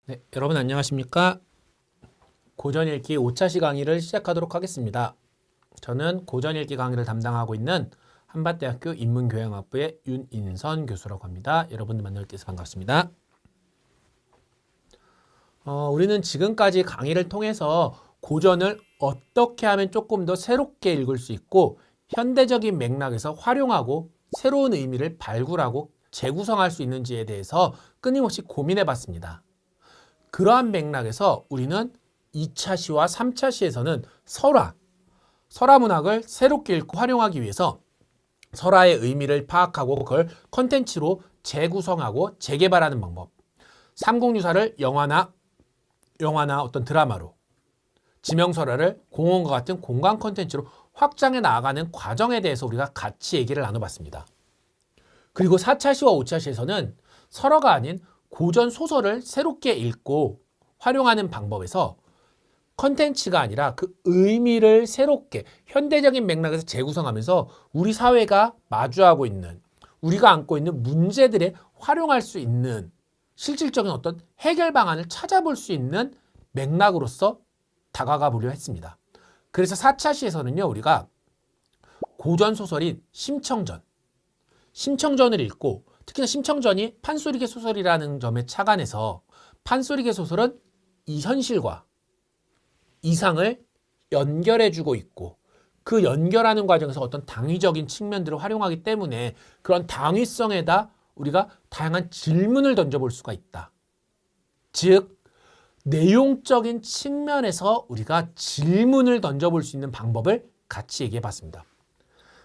네, 여러분 안녕하십니까? 고전 읽기 5차시 강의를 시작하도록 하겠습니다. 저는 고전 읽기 강의를 담당하고 있는 한밭대학교 인문교양학부의 윤인선 교수라고 합니다. 여러분들 만나 뵙게 돼서 반갑습니다. 우리는 지금까지 강의를 통해서 고전을 어떻게 하면 조금 더 새롭게 읽을 수 있고 현대적인 맥락에서 활용하고 새로운 의미를 발굴하고 재구성할 수 있는지에 대해서 끊임없이 고민해 봤습니다. 그러한 맥락에서 우리는 2차 시와 3차 시에서는 설화 문학을 새롭게 읽고 활용하기 위해서 설화의 의미를 파악하고 그걸 컨텐츠로 재구성하고 재개발하는 방법, 삼국유사를 영화나 어떤 드라마로, 지명설화를 공원과 같은 공간 컨텐츠로 확장해 나아가는 과정에 대해서 우리가 같이 얘기를 나눠봤습니다. 그리고 4차 시와 5차 시에서는 설화가 아닌 고전 소설을 새롭게 읽고 활용하는 방법에서 컨텐츠가 아니라 그 의미를 새롭게 현대적인 맥락에서 재구성하면서 우리 사회가 마주하고 있는 우리가 안고 있는 문제들에 활용할 수 있는 실질적인 어떤 해결 방안을 찾아볼 수 있는 맥락으로서 다가가 보려 했습니다. 그래서 4차 시에서는요, 우리가 고전 소설인 심청전을 읽고 특히나 심청전이 판소리계 소설이라는 점에 착안해서 판소리계 소설은 이 현실과 이상을 연결해주고 있고 그 연결하는 과정에서 어떤 당위적인 측면들을 활용하기 때문에 그런 당위성에다 우리가 다양한 질문을 던져볼 수가 있다. 즉 내용적인 측면에서 우리가 질문을 던져볼 수 있는 방법을 같이 얘기해 봤습니다.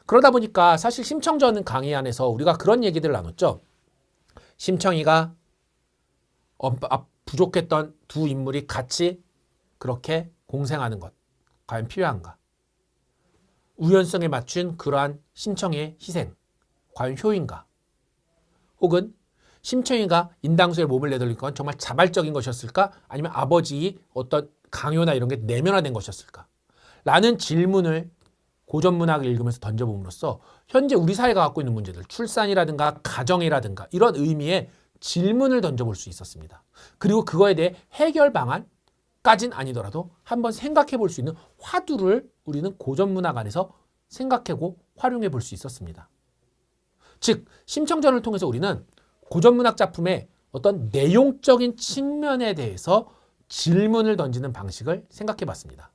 그러다 보니까 사실 심청전 강의 안에서 우리가 그런 얘기들을 나눴죠. 심청이가 부족했던 두 인물이 같이 그렇게 공생하는 것 과연 필요한가? 우연성에 맞춘 그러한 심청의 희생 과연 효인가? 혹은 심청이가 인당수에 몸을 내돌린 건 정말 자발적인 것이었을까? 아니면 아버지의 어떤 강요나 이런 게 내면화된 것이었을까? 라는 질문을 고전문학을 읽으면서 던져봄으로써 현재 우리 사회가 갖고 있는 문제들, 출산이라든가 가정이라든가 이런 의미의 질문을 던져볼 수 있었습니다. 그리고 그거에 대해 해결 방안까진 아니더라도 한번 생각해 볼 수 있는 화두를 우리는 고전문학 안에서 생각하고 활용해 볼 수 있었습니다. 즉, 심청전을 통해서 우리는 고전문학 작품의 어떤 내용적인 측면에 대해서 질문을 던지는 방식을 생각해 봤습니다.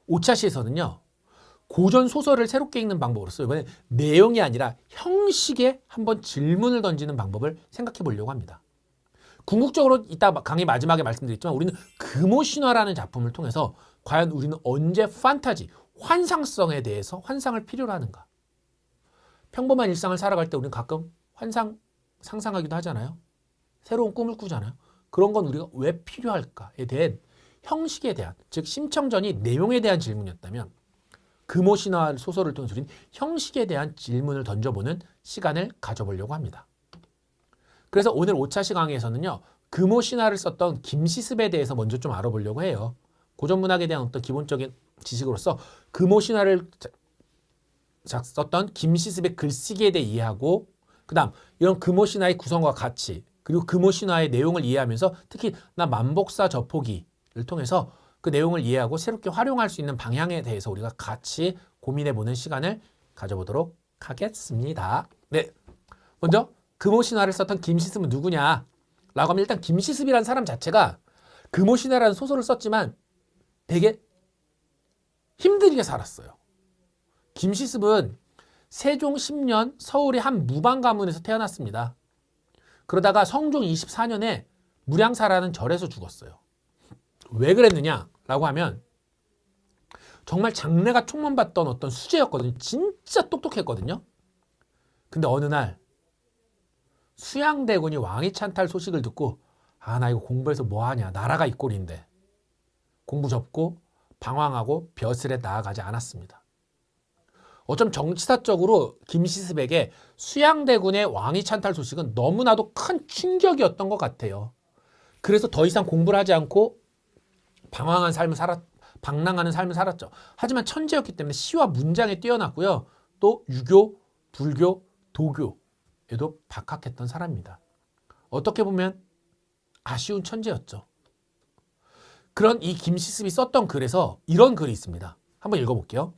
5차 시에서는요. 고전 소설을 새롭게 읽는 방법으로서 이번에 내용이 아니라 형식에 한번 질문을 던지는 방법을 생각해 보려고 합니다. 궁극적으로 이따 강의 마지막에 말씀드렸지만 우리는 금오신화라는 작품을 통해서 과연 우리는 언제 판타지, 환상성에 대해서 환상을 필요로 하는가? 평범한 일상을 살아갈 때 우리는 가끔 환상 상상하기도 하잖아요. 새로운 꿈을 꾸잖아요. 그런 건 우리가 왜 필요할까에 대한 형식에 대한, 즉 심청전이 내용에 대한 질문이었다면 금오신화 소설을 통해서 우리는 형식에 대한 질문을 던져보는 시간을 가져보려고 합니다. 그래서 오늘 5차 강의에서는요. 금오신화를 썼던 김시습에 대해서 먼저 좀 알아보려고 해요. 고전문학에 대한 어떤 기본적인 지식으로서 금오신화를 썼던 김시습의 글쓰기에 대해 이해하고 그 다음 이런 금오신화의 구성과 가치 그리고 금오신화의 내용을 이해하면서 특히 나 만복사 저포기를 통해서 그 내용을 이해하고 새롭게 활용할 수 있는 방향에 대해서 우리가 같이 고민해보는 시간을 가져보도록 하겠습니다. 네, 먼저 금오신화를 썼던 김시습은 누구냐? 라고 하면 일단 김시습이라는 사람 자체가 금오신화라는 소설을 썼지만 되게 힘들게 살았어요. 김시습은 세종 10년 서울의 한 무방 가문에서 태어났습니다. 그러다가 성종 24년에 무량사라는 절에서 죽었어요. 왜 그랬느냐라고 하면 정말 장래가 촉망받던 어떤 수재였거든요. 진짜 똑똑했거든요. 근데 어느 날 수양대군이 왕위 찬탈 소식을 듣고 나 이거 공부해서 뭐하냐. 나라가 이 꼴인데. 공부 접고 방황하고 벼슬에 나아가지 않았습니다. 어쩜 정치사적으로 김시습에게 수양대군의 왕위 찬탈 소식은 너무나도 큰 충격이었던 것 같아요. 그래서 더 이상 공부를 하지 않고 방황하는 삶을 살았죠. 하지만 천재였기 때문에 시와 문장에 뛰어났고요. 또 유교, 불교, 도교에도 박학했던 사람입니다. 어떻게 보면 아쉬운 천재였죠. 그런 이 김시습이 썼던 글에서 이런 글이 있습니다. 한번 읽어볼게요.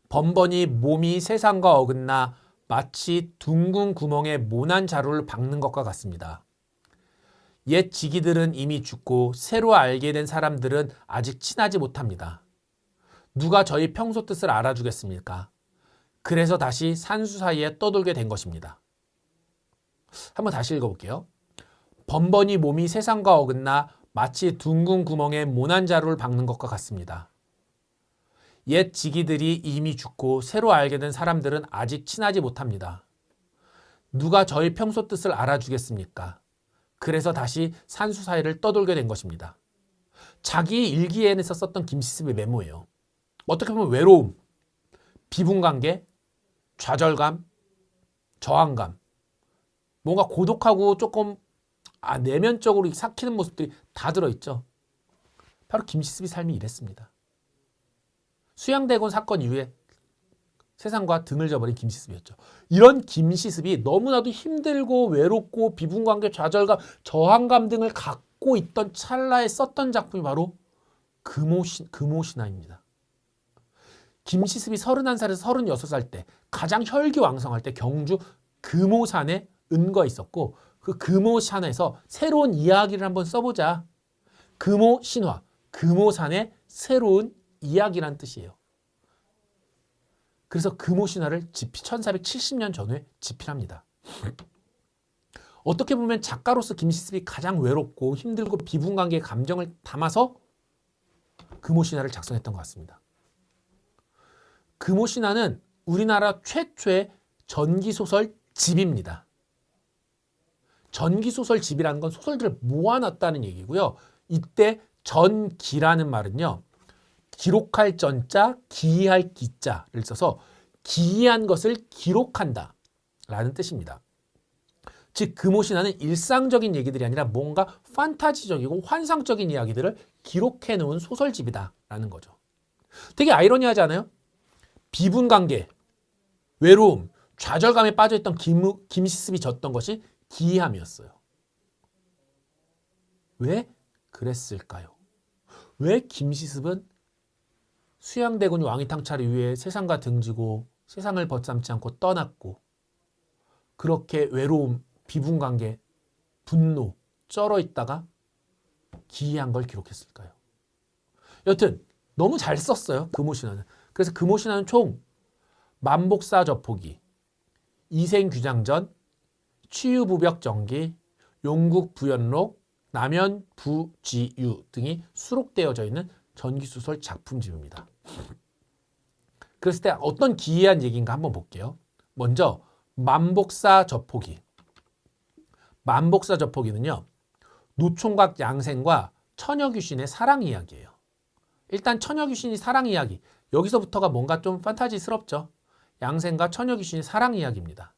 번번이 몸이 세상과 어긋나 마치 둥근 구멍에 모난 자루를 박는 것과 같습니다. 옛 지기들은 이미 죽고 새로 알게 된 사람들은 아직 친하지 못합니다. 누가 저희 평소 뜻을 알아주겠습니까? 그래서 다시 산수 사이에 떠돌게 된 것입니다. 한번 다시 읽어볼게요. 번번이 몸이 세상과 어긋나 마치 둥근 구멍에 모난 자루를 박는 것과 같습니다. 옛 지기들이 이미 죽고 새로 알게 된 사람들은 아직 친하지 못합니다. 누가 저희 평소 뜻을 알아주겠습니까? 그래서 다시 산수 사이를 떠돌게 된 것입니다. 자기 일기에서 썼던 김시습의 메모예요. 어떻게 보면 외로움, 비분관계, 좌절감, 저항감, 뭔가 고독하고 조금 내면적으로 삭히는 모습들이 다 들어있죠. 바로 김시습의 삶이 이랬습니다. 수양대군 사건 이후에 세상과 등을 져버린 김시습이었죠. 이런 김시습이 너무나도 힘들고 외롭고 비분관계, 좌절감, 저항감 등을 갖고 있던 찰나에 썼던 작품이 바로 금오신화입니다. 김시습이 31살에서 36살 때 가장 혈기왕성할 때 경주 금오산에 은거에 있었고 그 금오산에서 새로운 이야기를 한번 써보자. 금오신화, 금오산의 새로운 이야기란 뜻이에요. 그래서 금오신화를 1470년 전후에 집필합니다. 어떻게 보면 작가로서 김시습이 가장 외롭고 힘들고 비분관계의 감정을 담아서 금오신화를 작성했던 것 같습니다. 금오신화는 우리나라 최초의 전기소설 집입니다. 전기소설집이라는 건 소설들을 모아놨다는 얘기고요. 이때 전기라는 말은요. 기록할 전자, 기할 기자를 써서 기이한 것을 기록한다 라는 뜻입니다. 즉 금오신화는 일상적인 얘기들이 아니라 뭔가 판타지적이고 환상적인 이야기들을 기록해 놓은 소설집이다 라는 거죠. 되게 아이러니하지 않아요? 비분관계, 외로움, 좌절감에 빠져있던 김시습이 졌던 것이 기이함이었어요. 왜 그랬을까요? 왜 김시습은 수양대군이 왕위탕찰 이후에 세상과 등지고 세상을 벗삼지 않고 떠났고 그렇게 외로움, 비분관계, 분노 쩔어 있다가 기이한 걸 기록했을까요? 여튼 너무 잘 썼어요. 금오신화는. 그래서 금오신화는 총 만복사저포기, 이생규장전, 치유부벽전기, 용국부연록, 남연부지유 등이 수록되어져 있는 전기소설 작품집입니다. 그랬을 때 어떤 기이한 얘기인가 한번 볼게요. 먼저 만복사저포기. 만복사저포기는요. 노총각 양생과 처녀귀신의 사랑 이야기예요. 일단 처녀귀신이 사랑 이야기. 여기서부터가 뭔가 좀 판타지스럽죠. 양생과 처녀귀신의 사랑 이야기입니다.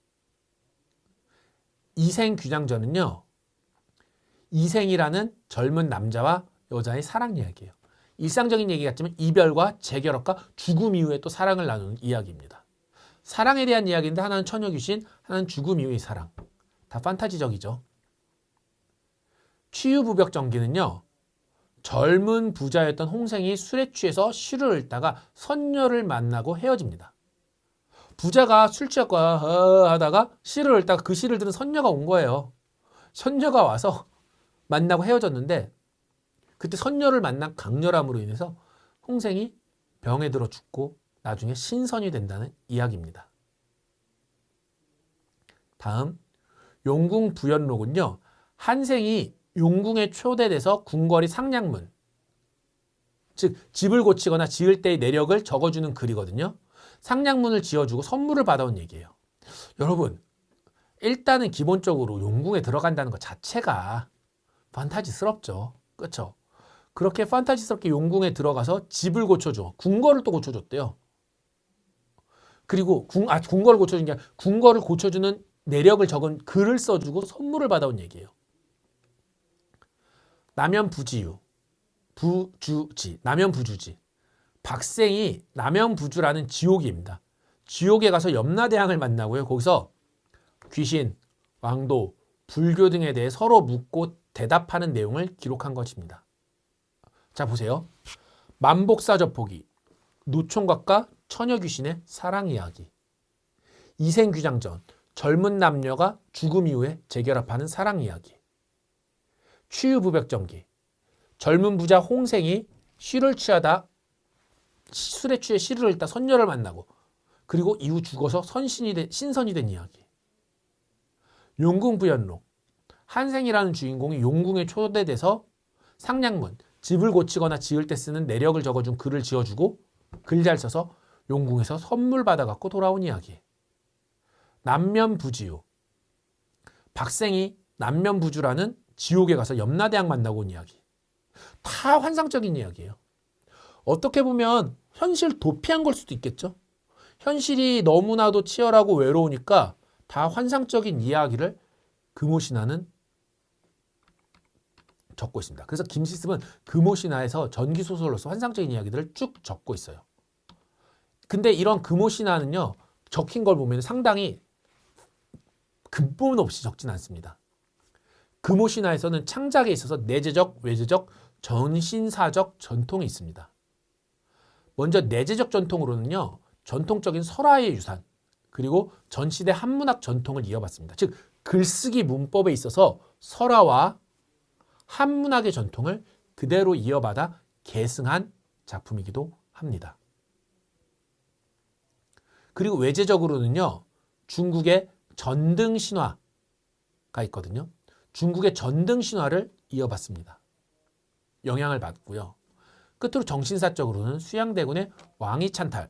이생규장전은요. 이생이라는 젊은 남자와 여자의 사랑 이야기예요. 일상적인 얘기 같지만 이별과 재결합과 죽음 이후에 또 사랑을 나누는 이야기입니다. 사랑에 대한 이야기인데 하나는 처녀귀신, 하나는 죽음 이후의 사랑. 다 판타지적이죠. 치유부벽전기는요. 젊은 부자였던 홍생이 술에 취해서 시를 읊다가 선녀를 만나고 헤어집니다. 부자가 술 취하고 하다가 시를 읊다가 그 시를 들은 선녀가 온 거예요. 선녀가 와서 만나고 헤어졌는데 그때 선녀를 만난 강렬함으로 인해서 홍생이 병에 들어 죽고 나중에 신선이 된다는 이야기입니다. 다음 용궁부연록은요. 한생이 용궁에 초대돼서 궁궐이 상량문, 즉 집을 고치거나 지을 때의 내력을 적어주는 글이거든요. 상량문을 지어주고 선물을 받아온 얘기예요. 여러분 일단은 기본적으로 용궁에 들어간다는 것 자체가 판타지스럽죠. 그렇죠? 그렇게 판타지스럽게 용궁에 들어가서 집을 고쳐줘. 궁궐을 또 고쳐줬대요. 그리고 궁궐을 고쳐준 게 아니라 궁궐을 고쳐주는 내력을 적은 글을 써주고 선물을 받아온 얘기예요. 남연부지유, 부주지, 남연부주지. 박생이 남연부주라는 지옥입니다. 지옥에 가서 염라대왕을 만나고요. 거기서 귀신, 왕도, 불교 등에 대해 서로 묻고 대답하는 내용을 기록한 것입니다. 자, 보세요. 만복사저포기, 노총각과 처녀귀신의 사랑 이야기, 이생규장전, 젊은 남녀가 죽음 이후에 재결합하는 사랑 이야기, 취유부벽전기, 젊은 부자 홍생이 술에 취해 시를 읽다 선녀를 만나고 그리고 이후 죽어서 신선이 된 이야기, 용궁부연록, 한생이라는 주인공이 용궁에 초대돼서 상량문, 집을 고치거나 지을 때 쓰는 내력을 적어준 글을 지어주고 글 잘 써서 용궁에서 선물 받아갖고 돌아온 이야기, 남면부지유, 박생이 남면부주라는 지옥에 가서 염라대왕 만나고 온 이야기. 다 환상적인 이야기예요. 어떻게 보면 현실 도피한 걸 수도 있겠죠. 현실이 너무나도 치열하고 외로우니까 다 환상적인 이야기를 금오신화는 적고 있습니다. 그래서 김시습은 금오신화에서 전기소설로서 환상적인 이야기들을 쭉 적고 있어요. 근데 이런 금오신화는요, 적힌 걸 보면 상당히 근본 없이 적진 않습니다. 금오신화에서는 창작에 있어서 내재적, 외재적, 전신사적 전통이 있습니다. 먼저 내재적 전통으로는요, 전통적인 설화의 유산, 그리고 전시대 한문학 전통을 이어받습니다. 즉, 글쓰기 문법에 있어서 설화와 한문학의 전통을 그대로 이어받아 계승한 작품이기도 합니다. 그리고 외재적으로는요, 중국의 전등신화가 있거든요. 중국의 전등신화를 이어받습니다. 영향을 받고요. 끝으로 정신사적으로는 수양대군의 왕이찬탈에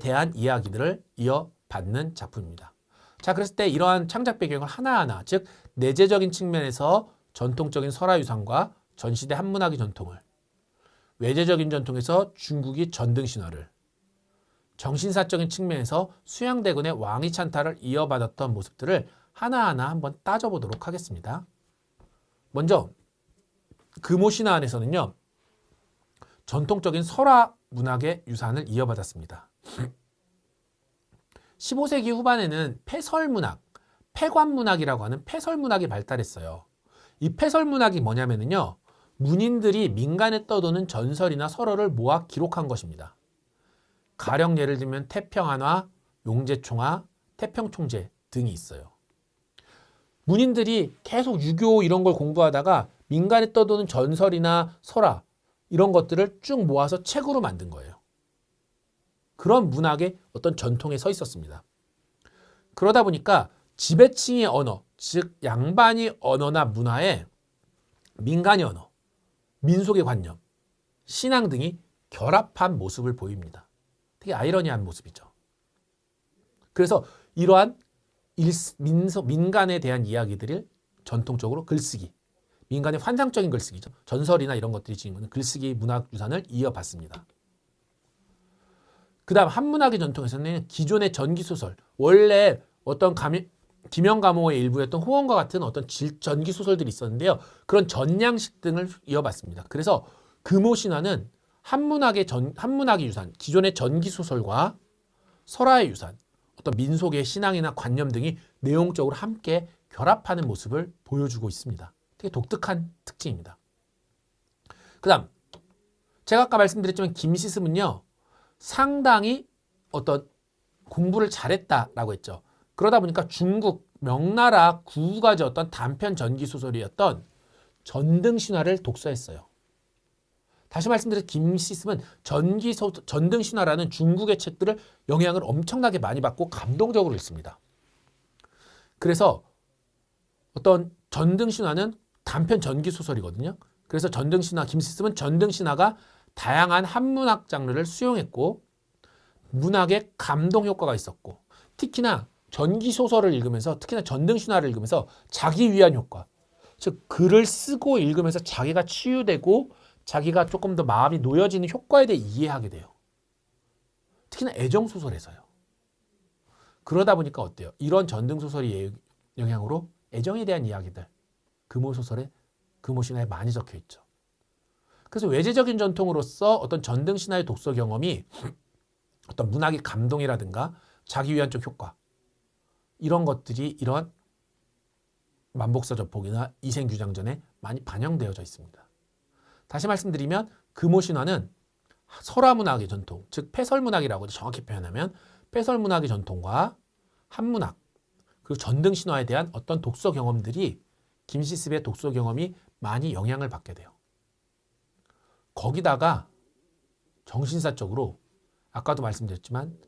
대한 이야기들을 이어받는 작품입니다. 자, 그랬을 때 이러한 창작 배경을 하나하나, 즉 내재적인 측면에서 전통적인 설화유산과 전시대 한문학의 전통을, 외재적인 전통에서 중국이 전등신화를, 정신사적인 측면에서 수양대군의 왕이찬탈을 이어받았던 모습들을 하나하나 한번 따져보도록 하겠습니다. 먼저 금오신화 안에서는요, 전통적인 설화 문학의 유산을 이어받았습니다. 15세기 후반에는 폐설문학, 폐관문학이라고 하는 폐설문학이 발달했어요. 이 폐설문학이 뭐냐면요, 문인들이 민간에 떠도는 전설이나 설화를 모아 기록한 것입니다. 가령 예를 들면 태평한화, 용제총화, 태평총제 등이 있어요. 문인들이 계속 유교 이런 걸 공부하다가 민간에 떠도는 전설이나 설화 이런 것들을 쭉 모아서 책으로 만든 거예요. 그런 문학의 어떤 전통에 서 있었습니다. 그러다 보니까 지배층의 언어, 즉 양반이 언어나 문화에 민간의 언어, 민속의 관념, 신앙 등이 결합한 모습을 보입니다. 되게 아이러니한 모습이죠. 그래서 이러한 민간에 대한 이야기들을 전통적으로 글쓰기, 민간의 환상적인 글쓰기죠. 전설이나 이런 것들이 지닌 글쓰기 문학 유산을 이어받습니다. 그 다음 한문학의 전통에서는 기존의 전기소설, 원래 어떤 김영감호의 일부였던 호원과 같은 어떤 전기소설들이 있었는데요. 그런 전양식 등을 이어받습니다. 그래서 금오신화는 한문학의 유산, 기존의 전기소설과 설화의 유산, 어떤 민속의 신앙이나 관념 등이 내용적으로 함께 결합하는 모습을 보여주고 있습니다. 되게 독특한 특징입니다. 그 다음 제가 아까 말씀드렸지만 김시습은요, 상당히 어떤 공부를 잘했다라고 했죠. 그러다 보니까 중국 명나라 구가지었던 단편 전기소설이었던 전등신화를 독서했어요. 다시 말씀드려 김시습은 전등신화라는 중국의 책들을 영향을 엄청나게 많이 받고 감동적으로 읽습니다. 그래서 어떤 전등신화는 단편 전기소설이거든요. 그래서 김시습은 전등신화가 다양한 한문학 장르를 수용했고 문학에 감동 효과가 있었고, 특히나 전기소설을 읽으면서, 특히나 전등신화를 읽으면서 자기 위안 효과, 즉 글을 쓰고 읽으면서 자기가 치유되고 자기가 조금 더 마음이 놓여지는 효과에 대해 이해하게 돼요. 특히나 애정소설에서요. 그러다 보니까 어때요? 이런 전등소설의 영향으로 애정에 대한 이야기들 금오신화에 많이 적혀 있죠. 그래서 외재적인 전통으로서 어떤 전등신화의 독서 경험이 어떤 문학의 감동이라든가 자기 위안적 효과, 이런 것들이 이런 만복사 저폭이나 이생규장전에 많이 반영되어져 있습니다. 다시 말씀드리면 금오신화는 설화문학의 전통, 즉 패설문학이라고 정확히 표현하면 패설문학의 전통과 한문학 그리고 전등신화에 대한 어떤 독서 경험들이 김시습의 독서 경험이 많이 영향을 받게 돼요. 거기다가 정신사적으로 아까도 말씀드렸지만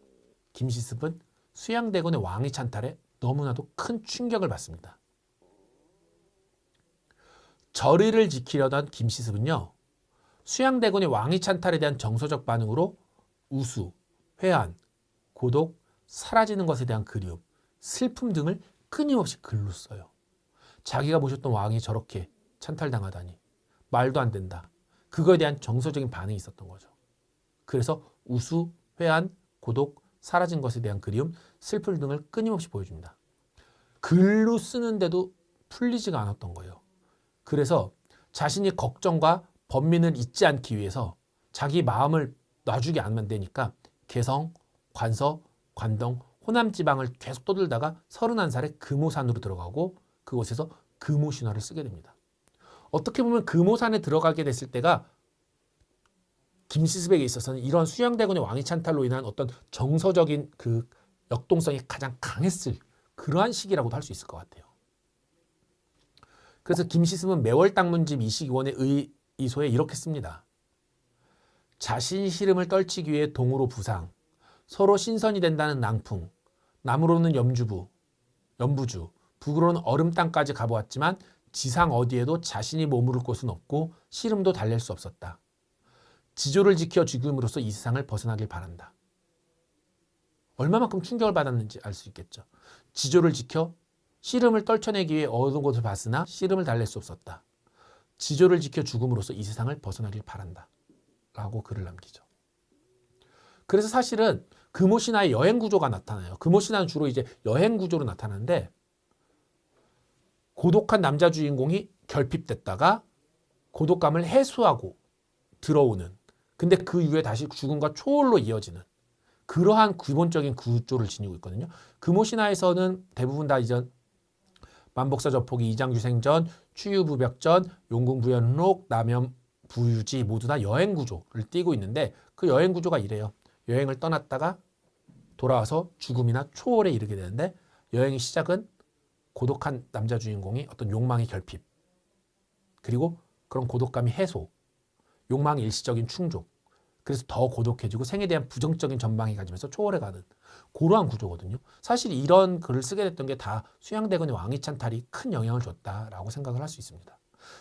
김시습은 수양대군의 왕위 찬탈에 너무나도 큰 충격을 받습니다. 절의를 지키려던 김시습은요. 수양대군의 왕위 찬탈에 대한 정서적 반응으로 우수, 회한, 고독, 사라지는 것에 대한 그리움, 슬픔 등을 끊임없이 글로 써요. 자기가 모셨던 왕이 저렇게 찬탈당하다니 말도 안 된다. 그거에 대한 정서적인 반응이 있었던 거죠. 그래서 우수, 회한, 고독, 사라진 것에 대한 그리움, 슬픔 등을 끊임없이 보여줍니다. 글로 쓰는데도 풀리지가 않았던 거예요. 그래서 자신이 걱정과 번민을 잊지 않기 위해서 자기 마음을 놔주게 안 되니까 개성, 관서, 관동, 호남 지방을 계속 떠돌다가 31살에 금오산으로 들어가고 그곳에서 금오신화를 쓰게 됩니다. 어떻게 보면 금오산에 들어가게 됐을 때가 김시습에게 있어서는 이런 수양대군의 왕위 찬탈로 인한 어떤 정서적인 그 역동성이 가장 강했을 그러한 시기라고도 할 수 있을 것 같아요. 그래서 김시습은 매월당문집 22권의 의소에 이렇게 씁니다. 자신 시름을 떨치기 위해 동으로 부상, 서로 신선이 된다는 낭풍, 남으로는 연부주, 북으로는 얼음 땅까지 가보았지만 지상 어디에도 자신이 머무를 곳은 없고 시름도 달랠 수 없었다. 지조를 지켜 죽임으로써 이 세상을 벗어나길 바란다. 얼마만큼 충격을 받았는지 알 수 있겠죠. 지조를 지켜 씨름을 떨쳐내기 위해 얻은 곳을 봤으나 씨름을 달랠 수 없었다. 지조를 지켜 죽음으로써 이 세상을 벗어나길 바란다. 라고 글을 남기죠. 그래서 사실은 금오신화의 여행 구조가 나타나요. 금오신화는 주로 이제 여행 구조로 나타나는데 고독한 남자 주인공이 결핍됐다가 고독감을 해소하고 들어오는 근데 그 이후에 다시 죽음과 초월로 이어지는 그러한 기본적인 구조를 지니고 있거든요. 금오신화에서는 대부분 다 이전 만복사 저폭이 이장규생전, 추유부벽전, 용궁부연록, 남연부유지 모두 다 여행 구조를 띠고 있는데 그 여행 구조가 이래요. 여행을 떠났다가 돌아와서 죽음이나 초월에 이르게 되는데 여행의 시작은 고독한 남자 주인공이 어떤 욕망의 결핍 그리고 그런 고독감이 해소 욕망의 일시적인 충족 그래서 더 고독해지고 생에 대한 부정적인 전망이 가지면서 초월해 가는 그러한 구조거든요. 사실 이런 글을 쓰게 됐던 게 다 수양대군의 왕위 찬탈이 큰 영향을 줬다라고 생각을 할 수 있습니다.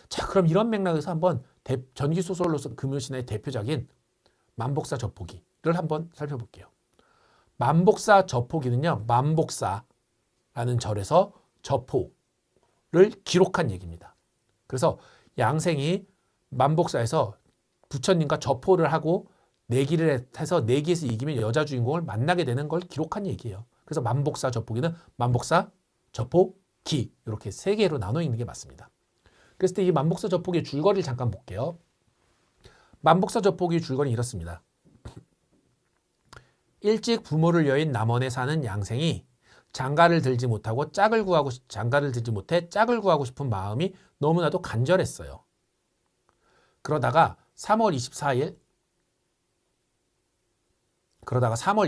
자, 그럼 이런 맥락에서 한번 전기소설로서 금요신화의 대표작인 만복사 저포기를 한번 살펴볼게요. 만복사 저포기는요. 만복사라는 절에서 저포를 기록한 얘기입니다. 그래서 양생이 만복사에서 부처님과 저포를 하고 내기를 해서 내기에서 이기면 여자 주인공을 만나게 되는 걸 기록한 얘기예요. 그래서 만복사 저포기는 만복사 저포기 이렇게 세 개로 나눠 읽는 게 맞습니다. 그래서 이 만복사 저포기의 줄거리를 잠깐 볼게요. 만복사 저포기의 줄거리는 이렇습니다. 일찍 부모를 여인 남원에 사는 양생이 장가를 들지 못해 짝을 구하고 싶은 마음이 너무나도 간절했어요. 그러다가 3월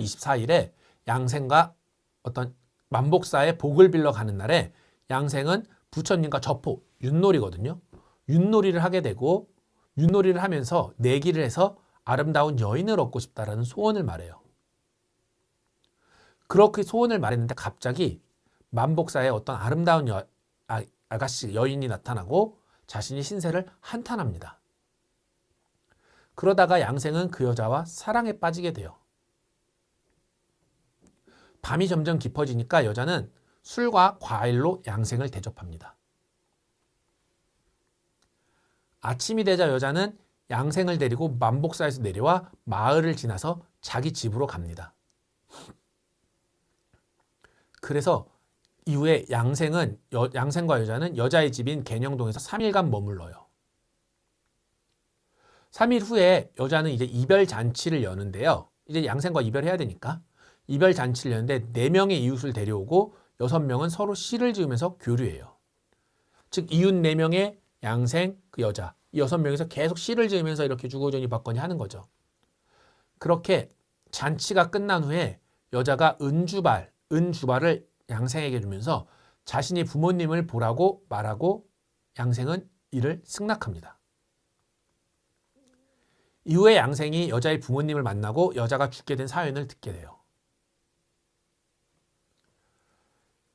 24일에 양생과 어떤 만복사의 복을 빌러 가는 날에 양생은 부처님과 저포, 윷놀이거든요. 윷놀이를 하게 되고 윷놀이를 하면서 내기를 해서 아름다운 여인을 얻고 싶다라는 소원을 말해요. 그렇게 소원을 말했는데 갑자기 만복사의 어떤 아름다운 아가씨 여인이 나타나고 자신이 신세를 한탄합니다. 그러다가 양생은 그 여자와 사랑에 빠지게 돼요. 밤이 점점 깊어지니까 여자는 술과 과일로 양생을 대접합니다. 아침이 되자 여자는 양생을 데리고 만복사에서 내려와 마을을 지나서 자기 집으로 갑니다. 그래서 이후에 양생과 여자는 여자의 집인 개녕동에서 3일간 머물러요. 3일 후에 여자는 이제 이별 잔치를 여는데요. 이제 양생과 이별해야 되니까 이별 잔치를 여는데 4명의 이웃을 데려오고 6명은 서로 시를 지으면서 교류해요. 즉 이웃 4명의 양생, 그 여자, 이 6명이서 계속 시를 지으면서 이렇게 주거전이 받거니 하는 거죠. 그렇게 잔치가 끝난 후에 여자가 은주발을 양생에게 주면서 자신이 부모님을 보라고 말하고 양생은 이를 승낙합니다. 이후에 양생이 여자의 부모님을 만나고 여자가 죽게 된 사연을 듣게 돼요.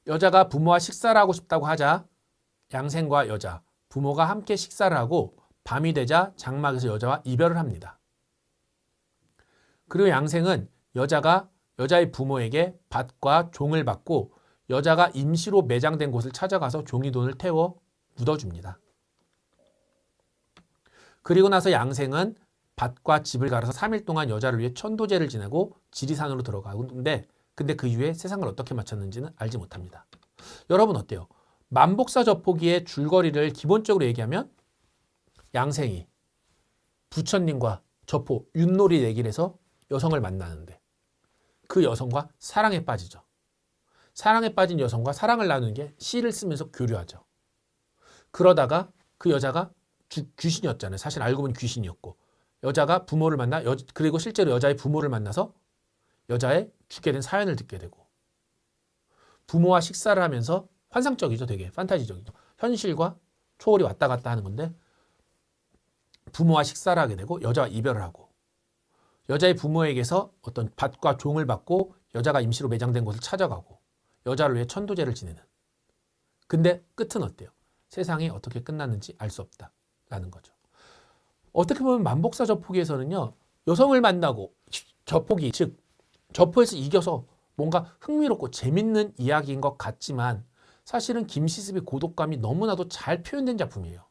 여자가 부모와 식사를 하고 싶다고 하자 양생과 여자, 부모가 함께 식사를 하고 밤이 되자 장막에서 여자와 이별을 합니다. 그리고 양생은 여자가 여자의 부모에게 밭과 종을 받고 여자가 임시로 매장된 곳을 찾아가서 종이돈을 태워 묻어줍니다. 그리고 나서 양생은 밭과 집을 갈아서 3일 동안 여자를 위해 천도제를 지내고 지리산으로 들어가는데 근데 그 이후에 세상을 어떻게 마쳤는지는 알지 못합니다. 여러분 어때요? 만복사 저포기의 줄거리를 기본적으로 얘기하면 양생이 부처님과 저포, 윷놀이 내기를 해서 여성을 만나는데 그 여성과 사랑에 빠지죠. 사랑에 빠진 여성과 사랑을 나누는 게 시를 쓰면서 교류하죠. 그러다가 그 여자가 귀신이었잖아요. 사실 알고 보니 귀신이었고 여자가 부모를 만나 그리고 실제로 여자의 부모를 만나서 여자의 죽게 된 사연을 듣게 되고 부모와 식사를 하면서 환상적이죠. 되게 판타지적이죠. 현실과 초월이 왔다 갔다 하는 건데 부모와 식사를 하게 되고 여자와 이별을 하고 여자의 부모에게서 어떤 밭과 종을 받고 여자가 임시로 매장된 곳을 찾아가고 여자를 위해 천도제를 지내는. 근데 끝은 어때요? 세상이 어떻게 끝났는지 알 수 없다라는 거죠. 어떻게 보면 만복사 저포기에서는요. 여성을 만나고 저포기, 즉 저포에서 이겨서 뭔가 흥미롭고 재밌는 이야기인 것 같지만 사실은 김시습의 고독감이 너무나도 잘 표현된 작품이에요.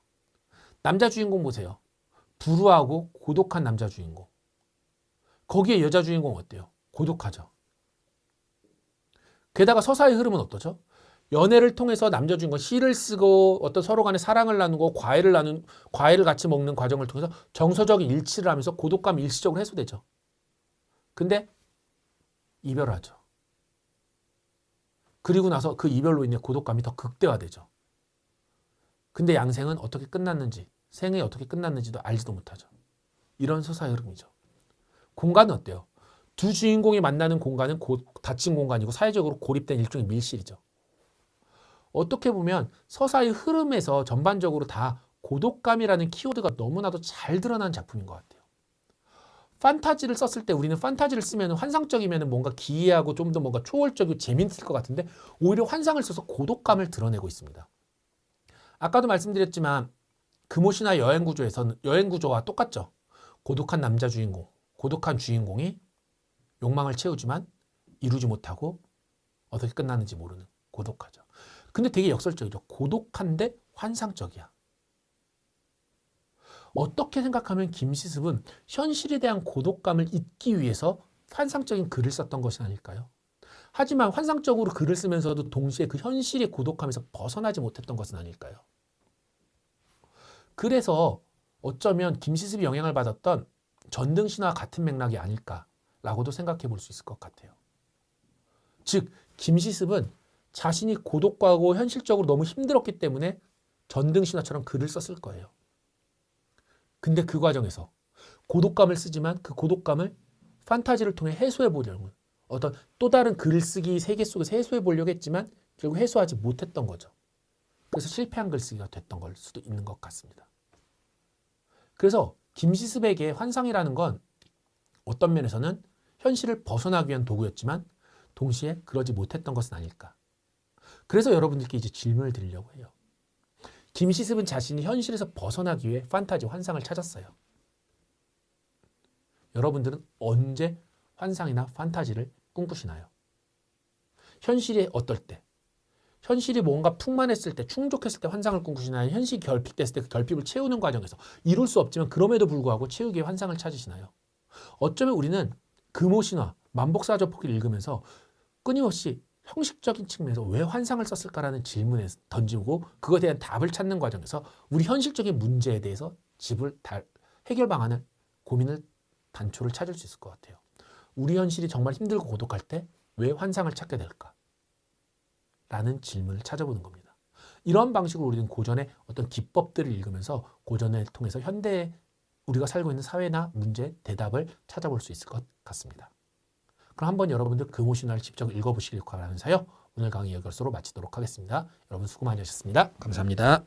남자 주인공 보세요. 불우하고 고독한 남자 주인공. 거기에 여자 주인공 어때요? 고독하죠. 게다가 서사의 흐름은 어떠죠? 연애를 통해서 남자 주인공 시를 쓰고 어떤 서로 간의 사랑을 나누고 과일을 같이 먹는 과정을 통해서 정서적인 일치를 하면서 고독감이 일시적으로 해소되죠. 근데 이별하죠. 그리고 나서 그 이별로 인해 고독감이 더 극대화되죠. 근데 양생은 어떻게 끝났는지, 생이 어떻게 끝났는지도 알지도 못하죠. 이런 서사의 흐름이죠. 공간은 어때요? 두 주인공이 만나는 공간은 닫힌 공간이고 사회적으로 고립된 일종의 밀실이죠. 어떻게 보면 서사의 흐름에서 전반적으로 다 고독감이라는 키워드가 너무나도 잘 드러난 작품인 것 같아요. 판타지를 썼을 때 우리는 판타지를 쓰면 환상적이면 뭔가 기이하고 좀 더 뭔가 초월적이고 재밌을 것 같은데 오히려 환상을 써서 고독감을 드러내고 있습니다. 아까도 말씀드렸지만 금오시나 여행구조에서는 여행구조와 똑같죠. 고독한 남자 주인공, 고독한 주인공이 욕망을 채우지만 이루지 못하고 어떻게 끝나는지 모르는 고독하죠. 근데 되게 역설적이죠. 고독한데 환상적이야. 어떻게 생각하면 김시습은 현실에 대한 고독감을 잊기 위해서 환상적인 글을 썼던 것이 아닐까요? 하지만 환상적으로 글을 쓰면서도 동시에 그 현실의 고독함에서 벗어나지 못했던 것은 아닐까요? 그래서 어쩌면 김시습이 영향을 받았던 전등신화와 같은 맥락이 아닐까라고도 생각해 볼 수 있을 것 같아요. 즉 김시습은 자신이 고독하고 현실적으로 너무 힘들었기 때문에 전등신화처럼 글을 썼을 거예요. 근데 그 과정에서 고독감을 쓰지만 그 고독감을 판타지를 통해 해소해 보려는 어떤 또 다른 글쓰기 세계 속에서 해소해 보려고 했지만 결국 해소하지 못했던 거죠. 그래서 실패한 글쓰기가 됐던 걸 수도 있는 것 같습니다. 그래서 김시습에게 환상이라는 건 어떤 면에서는 현실을 벗어나기 위한 도구였지만 동시에 그러지 못했던 것은 아닐까. 그래서 여러분들께 이제 질문을 드리려고 해요. 김시습은 자신이 현실에서 벗어나기 위해 판타지 환상을 찾았어요. 여러분들은 언제 환상이나 판타지를 꿈꾸시나요? 현실이 어떨 때? 현실이 뭔가 풍만했을 때, 충족했을 때 환상을 꿈꾸시나요? 현실이 결핍됐을 때 그 결핍을 채우는 과정에서 이룰 수 없지만 그럼에도 불구하고 채우기 위해 환상을 찾으시나요? 어쩌면 우리는 금오신화, 만복사저포기를 읽으면서 끊임없이 형식적인 측면에서 왜 환상을 썼을까라는 질문에 던지고 그거에 대한 답을 찾는 과정에서 우리 현실적인 문제에 대해서 해결 방안을 고민을 단초를 찾을 수 있을 것 같아요. 우리 현실이 정말 힘들고 고독할 때 왜 환상을 찾게 될까? 라는 질문을 찾아보는 겁니다. 이런 방식으로 우리는 고전의 어떤 기법들을 읽으면서 고전을 통해서 현대에 우리가 살고 있는 사회나 문제 대답을 찾아볼 수 있을 것 같습니다. 그럼 한번 여러분들 금오신화를 직접 읽어보시길 바라면서요. 오늘 강의 여기서로 마치도록 하겠습니다. 여러분 수고 많으셨습니다. 감사합니다.